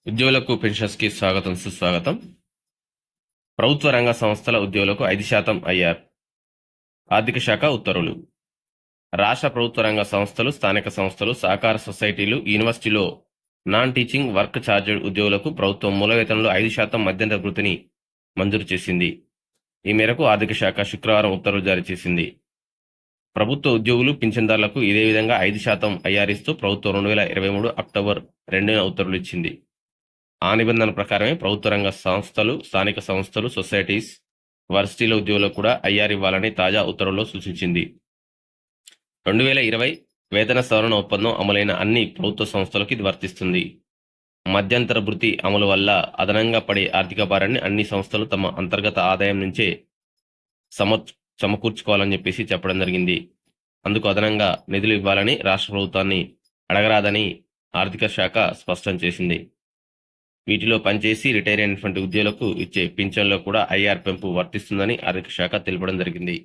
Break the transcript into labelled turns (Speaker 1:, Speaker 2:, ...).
Speaker 1: ఉద్యోగులకు పెన్షన్స్కి స్వాగతం సుస్వాగతం. ప్రభుత్వ రంగ సంస్థల ఉద్యోగులకు 5% ఐఆర్. ఆర్థిక శాఖ ఉత్తర్వులు. రాష్ట్ర ప్రభుత్వ రంగ సంస్థలు, స్థానిక సంస్థలు, సహకార సొసైటీలు, యూనివర్సిటీలో నాన్ టీచింగ్ వర్క్ ఛార్జెడ్ ఉద్యోగులకు ప్రభుత్వం మూల వేతనంలో 5% మధ్యంతర వృత్తిని మంజూరు చేసింది. ఈ మేరకు ఆర్థిక శాఖ శుక్రవారం ఉత్తర్వులు జారీ చేసింది. ప్రభుత్వ ఉద్యోగులు, పింఛన్దారులకు ఇదే విధంగా 5% ఐఆర్ ఇస్తూ ప్రభుత్వం 2023 అక్టోబర్ 2న ఉత్తర్వులు ఇచ్చింది. ఆ నిబంధన ప్రకారమే ప్రభుత్వ రంగ సంస్థలు, స్థానిక సంస్థలు, సొసైటీస్, వర్సిటీల ఉద్యోగులకు కూడా ఐఆర్ ఇవ్వాలని తాజా ఉత్తర్వుల్లో సూచించింది. 2020 వేతన సవరణ ఒప్పందం అమలైన అన్ని ప్రభుత్వ సంస్థలకు ఇది వర్తిస్తుంది. మధ్యంతర భృతి అమలు వల్ల అదనంగా పడే ఆర్థిక భారాన్ని అన్ని సంస్థలు తమ అంతర్గత ఆదాయం నుంచే సమకూర్చుకోవాలని చెప్పడం జరిగింది. అందుకు అదనంగా నిధులు ఇవ్వాలని రాష్ట్ర ప్రభుత్వాన్ని అడగరాదని ఆర్థిక శాఖ స్పష్టం చేసింది. వీటిలో పనిచేసి రిటైర్ అయినటువంటి ఉద్యోగులకు ఇచ్చే పింఛన్లో కూడా ఐఆర్ పెంపు వర్తిస్తుందని ఆర్థిక శాఖ తెలపడం జరిగింది.